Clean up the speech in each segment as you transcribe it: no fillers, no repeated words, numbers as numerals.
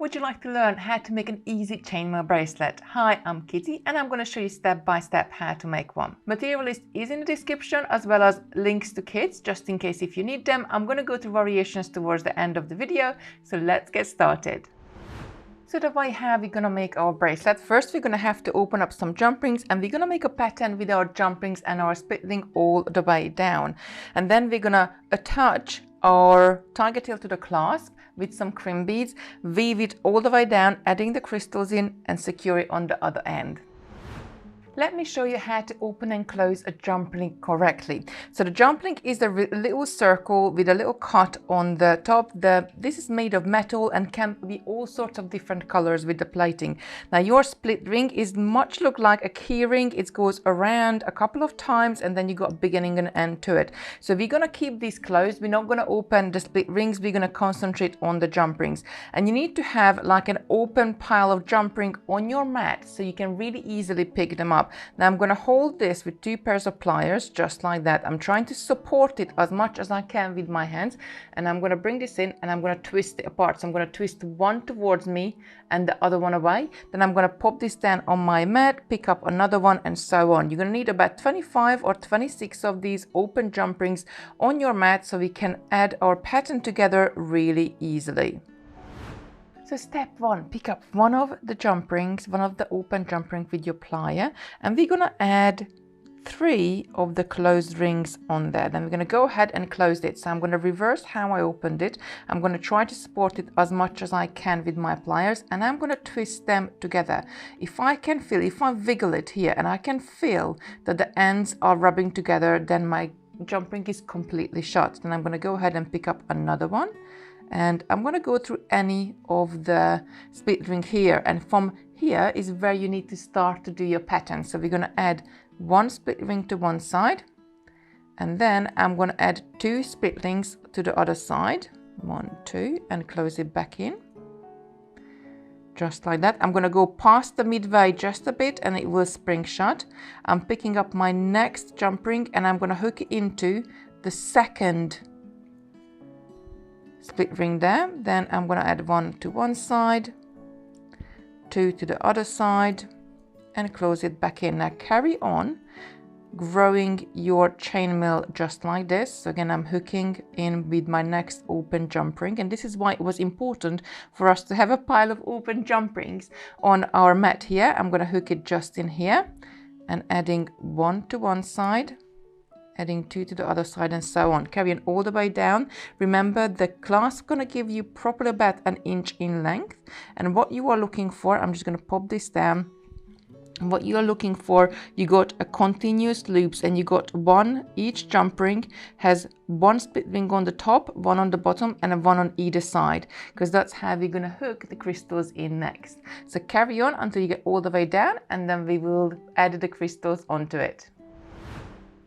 Would you like to learn how to make an easy chainmail bracelet? Hi, I'm Kitty and I'm going to show you step by step how to make one. Material list is in the description as well as links to kits just in case if you need them. I'm going to go through variations towards the end of the video, so let's get started. So the way how we're going to make our bracelet, first we're going to have to open up some jump rings and we're going to make a pattern with our jump rings and our split ring all the way down. And then we're going to attach our Tigertail to the clasp with some crimp beads, weave it all the way down, adding the crystals in and secure it on the other end. Let me show you how to open and close a jump ring correctly. So the jump ring is a little circle with a little cut on the top. This is made of metal and can be all sorts of different colors with the plating. Now your split ring is much look like a key ring. It goes around a couple of times and then you got a beginning and end to it. So we're gonna keep these closed. We're not gonna open the split rings. We're gonna concentrate on the jump rings. And you need to have like an open pile of jump ring on your mat so you can really easily pick them up. Now I'm going to hold this with 2 pairs of pliers just like that. I'm trying to support it as much as I can with my hands, and I'm going to bring this in and I'm going to twist it apart. So I'm going to twist one towards me and the other one away. Then I'm going to pop this down on my mat, pick up another one, and so on. You're going to need about 25 or 26 of these open jump rings on your mat so we can add our pattern together really easily. So step 1, pick up one of the jump rings, one of the open jump rings with your plier, and we're gonna add 3 of the closed rings on there. Then we're gonna go ahead and close it. So I'm gonna reverse how I opened it. I'm gonna try to support it as much as I can with my pliers, and I'm gonna twist them together. If I wiggle it here and I can feel that the ends are rubbing together, then my jump ring is completely shut. Then I'm gonna go ahead and pick up another one. And I'm going to go through any of the split ring here, and from here is where you need to start to do your pattern. So we're going to add 1 split ring to one side, and then I'm going to add 2 split rings to the other side, 1, 2, and close it back in just like that. I'm going to go past the midway just a bit and it will spring shut. I'm picking up my next jump ring and I'm going to hook it into the second split ring there. Then I'm going to add 1 to one side, 2 to the other side, and close it back in. Now carry on growing your chainmail just like this. So again, I'm hooking in with my next open jump ring, and this is why it was important for us to have a pile of open jump rings on our mat here. I'm going to hook it just in here and adding 1 to one side, adding 2 to the other side, and so on, carrying all the way down. Remember, the clasp is going to give you probably about 1 inch in length, and what you are looking for, I'm just going to pop this down. What you are looking for, you got a continuous loops, and you got each jump ring has 1 split ring on the top, 1 on the bottom, and 1 on either side, because that's how we're going to hook the crystals in next. So carry on until you get all the way down, and then we will add the crystals onto it.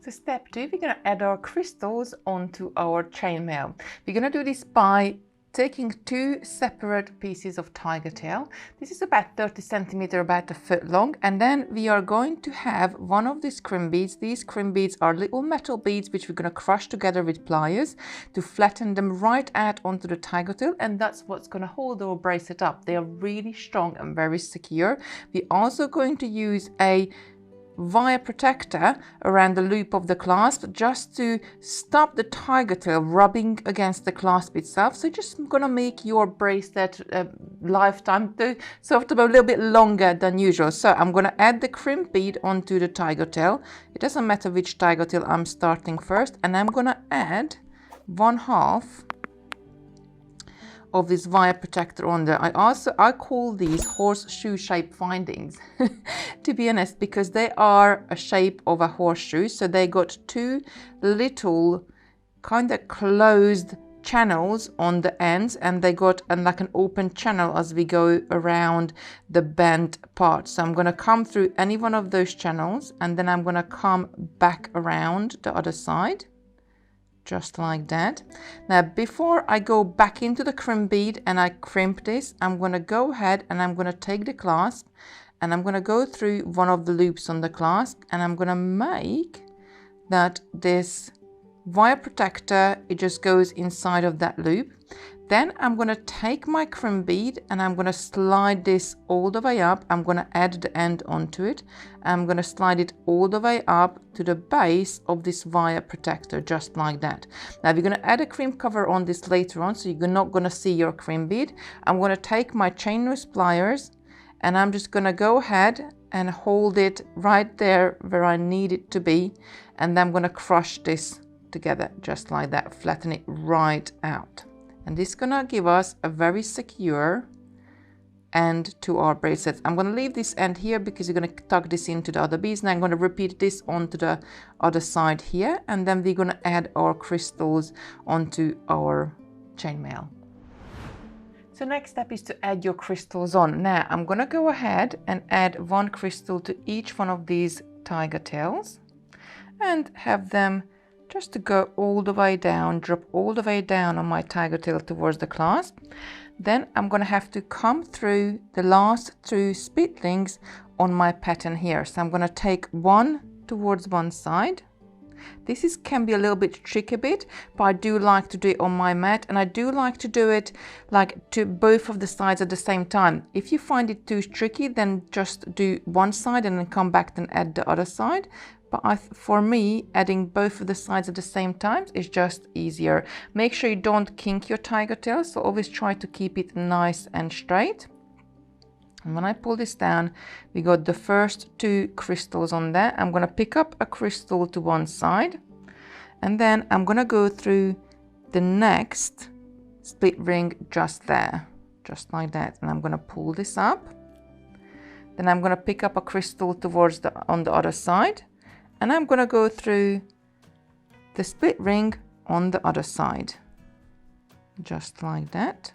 So step 2, we're going to add our crystals onto our chainmail. We're going to do this by taking 2 separate pieces of Tigertail. This is about 30 centimeters, about 1 foot long, and then we are going to have one of these crimp beads. These crimp beads are little metal beads which we're going to crush together with pliers to flatten them right out onto the Tigertail, and that's what's going to hold our bracelet up. They are really strong and very secure. We're also going to use a wire protector around the loop of the clasp just to stop the Tigertail rubbing against the clasp itself. So just gonna make your bracelet lifetime sort of a little bit longer than usual. So I'm gonna add the crimp bead onto the Tigertail. It doesn't matter which Tigertail I'm starting first, and I'm gonna add 1/2 of this wire protector on there. I call these horseshoe shape findings to be honest, because they are a shape of a horseshoe. So they got 2 little kind of closed channels on the ends, and they got like an open channel as we go around the bent part. So I'm going to come through any one of those channels, and then I'm going to come back around the other side just like that. Now before I go back into the crimp bead and I crimp this, I'm going to go ahead and I'm going to take the clasp and I'm going to go through one of the loops on the clasp, and I'm going to make that this wire protector, it just goes inside of that loop. Then I'm going to take my crimp bead and I'm going to slide this all the way up. I'm going to add the end onto it. I'm going to slide it all the way up to the base of this wire protector, just like that. Now we're going to add a crimp cover on this later on, so you're not going to see your crimp bead. I'm going to take my chain nose pliers and I'm just going to go ahead and hold it right there where I need it to be. And then I'm going to crush this together, just like that, flatten it right out. And this is gonna give us a very secure end to our bracelets. I'm gonna leave this end here because you're gonna tuck this into the other beads. Now I'm gonna repeat this onto the other side here, and then we're gonna add our crystals onto our chainmail. So next step is to add your crystals on. Now I'm gonna go ahead and add one crystal to each one of these tiger tails and have them just to go all the way down, drop all the way down on my tiger tail towards the clasp. Then I'm going to have to come through the last 2 split rings on my pattern here. So I'm going to take one towards one side. This can be a little bit tricky bit, but I do like to do it on my mat, and I do like to do it like to both of the sides at the same time. If you find it too tricky, then just do one side and then come back and add the other side. But for me, adding both of the sides at the same time is just easier. Make sure you don't kink your tiger tail, so always try to keep it nice and straight. And when I pull this down, we got the first 2 crystals on there. I'm going to pick up a crystal to one side, and then I'm going to go through the next split ring just there, just like that. And I'm going to pull this up. Then I'm going to pick up a crystal towards on the other side. And I'm going to go through the split ring on the other side, just like that.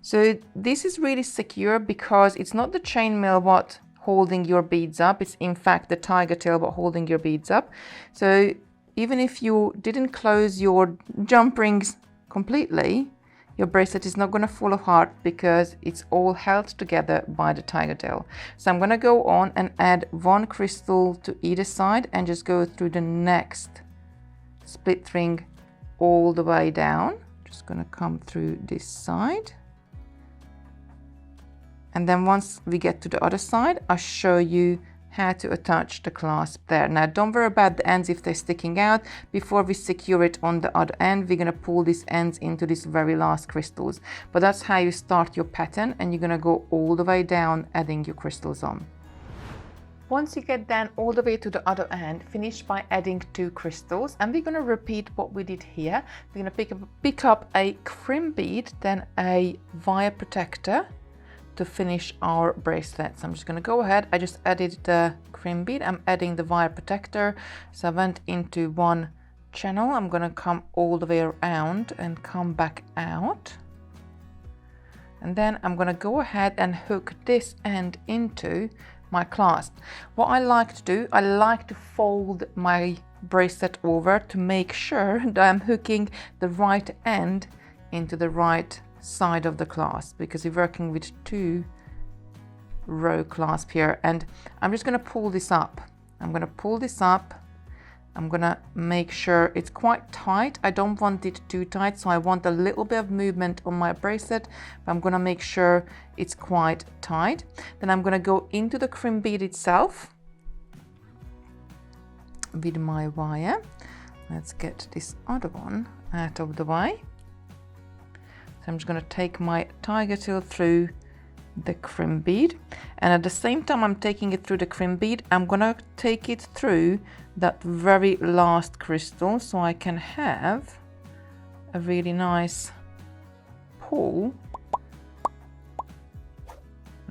So this is really secure because it's not the chainmail what holding your beads up. It's in fact the tiger tail what holding your beads up. So even if you didn't close your jump rings completely, your bracelet is not going to fall apart because it's all held together by the tiger tail. So I'm going to go on and add one crystal to either side and just go through the next split ring all the way down. Just going to come through this side. And then once we get to the other side, I'll show you how to attach the clasp there. Now don't worry about the ends if they're sticking out. Before we secure it on the other end, we're going to pull these ends into these very last crystals. But that's how you start your pattern, and you're going to go all the way down adding your crystals on. Once you get down all the way to the other end, finish by adding 2 crystals, and we're going to repeat what we did here. We're going to pick up a crimp bead, then a wire protector to finish our bracelet. So I'm just going to go ahead. I just added the crimp bead. I'm adding the wire protector. So I went into one channel. I'm going to come all the way around and come back out. And then I'm going to go ahead and hook this end into my clasp. What I like to do, I like to fold my bracelet over to make sure that I'm hooking the right end into the right side of the clasp, because we're working with 2 row clasp here. And I'm just going to pull this up. I'm going to pull this up. I'm going to make sure it's quite tight. I don't want it too tight, so I want a little bit of movement on my bracelet, but I'm going to make sure it's quite tight. Then I'm going to go into the crimp bead itself with my wire. Let's get this other one out of the way. I'm just going to take my tiger tail through the crimp bead, and at the same time I'm taking it through the crimp bead, I'm going to take it through that very last crystal so I can have a really nice pull.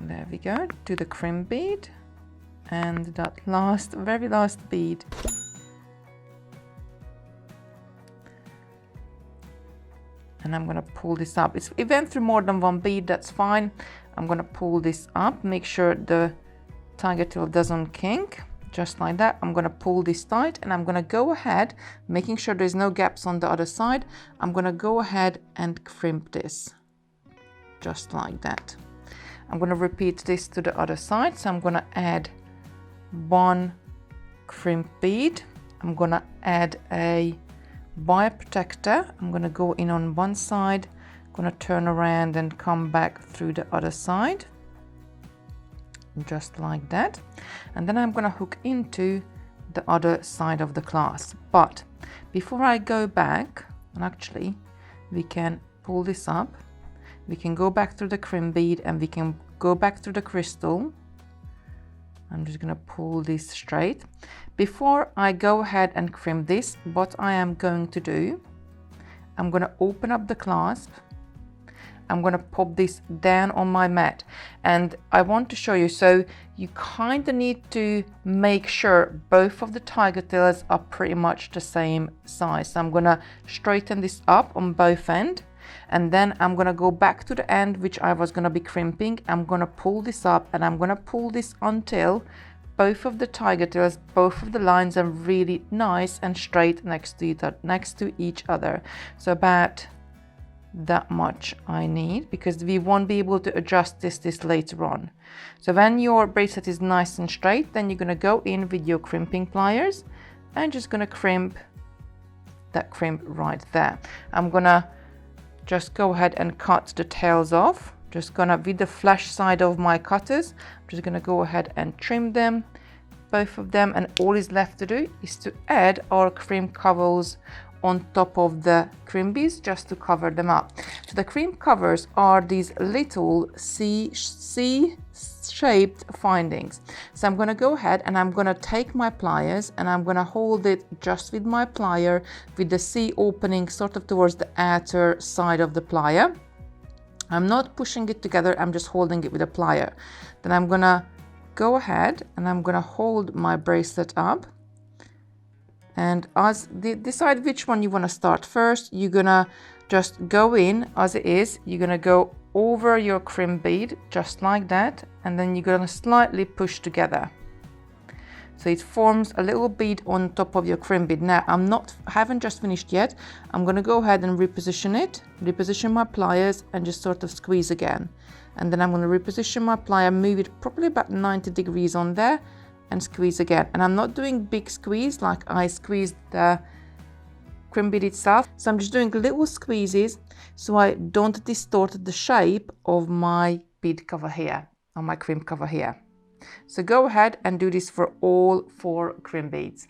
There we go, to the crimp bead and that very last bead. And I'm going to pull this up. It went through more than one bead, that's fine. I'm going to pull this up, make sure the tiger tail doesn't kink, just like that. I'm going to pull this tight, and I'm going to go ahead, making sure there's no gaps on the other side. I'm going to go ahead and crimp this, just like that. I'm going to repeat this to the other side. So I'm going to add one crimp bead. I'm going to add a wire protector. I'm going to go in on one side, gonna turn around and come back through the other side, just like that. And then I'm gonna hook into the other side of the clasp. But before I go back, and actually we can pull this up, we can go back through the crimp bead and we can go back through the crystal. I'm just gonna pull this straight. Before I go ahead and crimp this, what I am going to do, I'm gonna open up the clasp. I'm gonna pop this down on my mat, and I want to show you, so you kind of need to make sure both of the Tigertails are pretty much the same size. So I'm gonna straighten this up on both ends, and then I'm gonna go back to the end which I was gonna be crimping. I'm gonna pull this up and I'm gonna pull this until both of the Tigertails, both of the lines are really nice and straight next to each other. So about that much I need, because we won't be able to adjust this later on. So when your bracelet is nice and straight, then you're gonna go in with your crimping pliers and just gonna crimp that crimp right there. I'm gonna just go ahead and cut the tails off. Just gonna, with the flash side of my cutters, I'm just gonna go ahead and trim them, both of them, and all is left to do is to add our crimp covers on top of the crimp beads just to cover them up. So the crimp covers are these little C-shaped findings. So I'm gonna go ahead and I'm gonna take my pliers and I'm gonna hold it just with my plier with the C opening sort of towards the outer side of the plier. I'm not pushing it together, I'm just holding it with a plier. Then I'm gonna go ahead and I'm gonna hold my bracelet up, and as decide which one you want to start first. You're gonna just go in as it is, you're gonna go over your crimp bead just like that, and then you're gonna slightly push together. So it forms a little bead on top of your crimp bead. Now haven't just finished yet. I'm gonna go ahead and reposition my pliers and just sort of squeeze again. And then I'm gonna reposition my plier, move it probably about 90 degrees on there and squeeze again. And I'm not doing big squeeze like I squeezed the crimp bead itself. So I'm just doing little squeezes so I don't distort the shape of my bead cover here, on my crimp cover here. So go ahead and do this for all 4 crimp beads.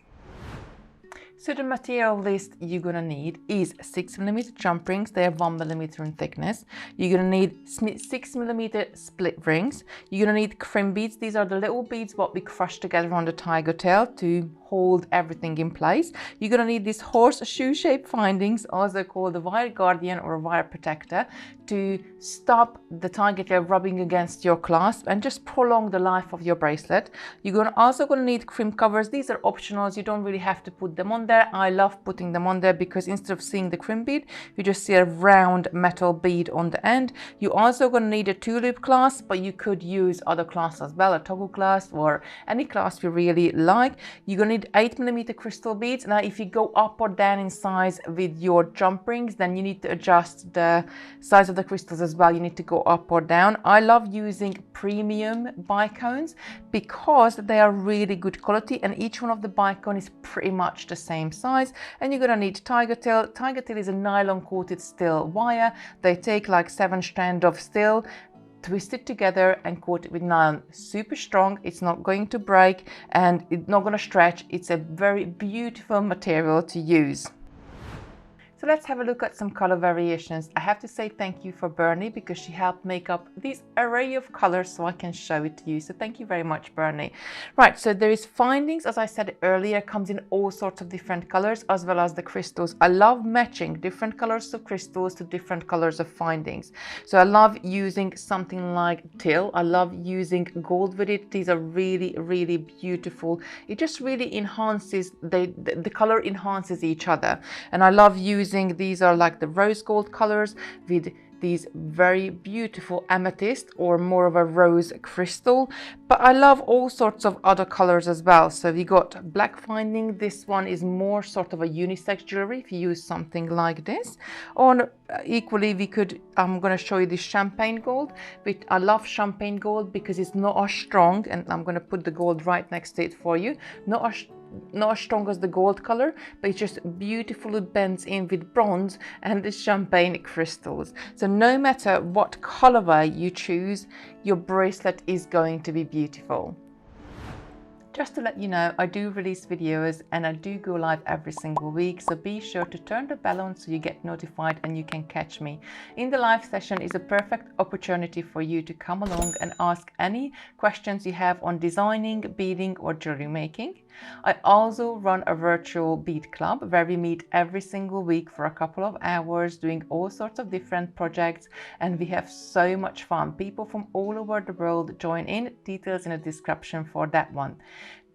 So the material list you're gonna need is 6mm jump rings. They are 1mm in thickness. You're gonna need 6mm split rings. You're gonna need crimp beads. These are the little beads what we crush together on the Tigertail to hold everything in place. You're gonna need these horseshoe shaped findings, also called the wire guardian or wire protector, to stop the Tigertail rubbing against your clasp and just prolong the life of your bracelet. You're also gonna need crimp covers. These are optionals. You don't really have to put them on there. I love putting them on there because instead of seeing the crimp bead, you just see a round metal bead on the end. You're also gonna need a 2-loop clasp, but you could use other clasps as well, a toggle clasp or any clasp you really like. You're gonna need 8mm crystal beads. Now if you go up or down in size with your jump rings, then you need to adjust the size of the crystals as well. You need to go up or down. I love using premium bicones because they are really good quality, and each one of the bicone is pretty much the same size. And you're gonna need Tigertail. Tigertail is a nylon coated steel wire. They take like 7 strands of steel, twist it together and coat it with nylon. Super strong, it's not going to break and it's not going to stretch. It's a very beautiful material to use. So let's have a look at some color variations. I have to say thank you for Bernie because she helped make up this array of colors so I can show it to you. So thank you very much, Bernie. Right, so there is findings, as I said earlier, comes in all sorts of different colors as well as the crystals. I love matching different colors of crystals to different colors of findings. So I love using something like teal. I love using gold with it. These are really, really beautiful. It just really enhances, the color enhances each other. And I love using, these are like the rose gold colors with these very beautiful amethyst or more of a rose crystal. But I love all sorts of other colors as well. So we got black finding. This one is more sort of a unisex jewelry if you use something like this. On equally we could, I'm going to show you this champagne gold, but I love champagne gold because it's not as strong, and I'm going to put the gold right next to it for you. Not as strong as the gold color, but it just beautifully blends in with bronze and the champagne crystals. So no matter what colorway you choose, your bracelet is going to be beautiful. Just to let you know, I do release videos and I do go live every single week, so be sure to turn the bell on so you get notified and you can catch me. In the live session is a perfect opportunity for you to come along and ask any questions you have on designing, beading or jewelry making. I also run a virtual bead club where we meet every single week for a couple of hours doing all sorts of different projects, and we have so much fun. People from all over the world join in. Details in the description for that one.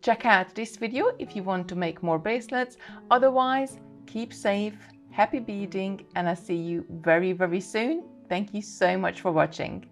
Check out this video if you want to make more bracelets. Otherwise, keep safe, happy beading, and I'll see you very, very soon. Thank you so much for watching.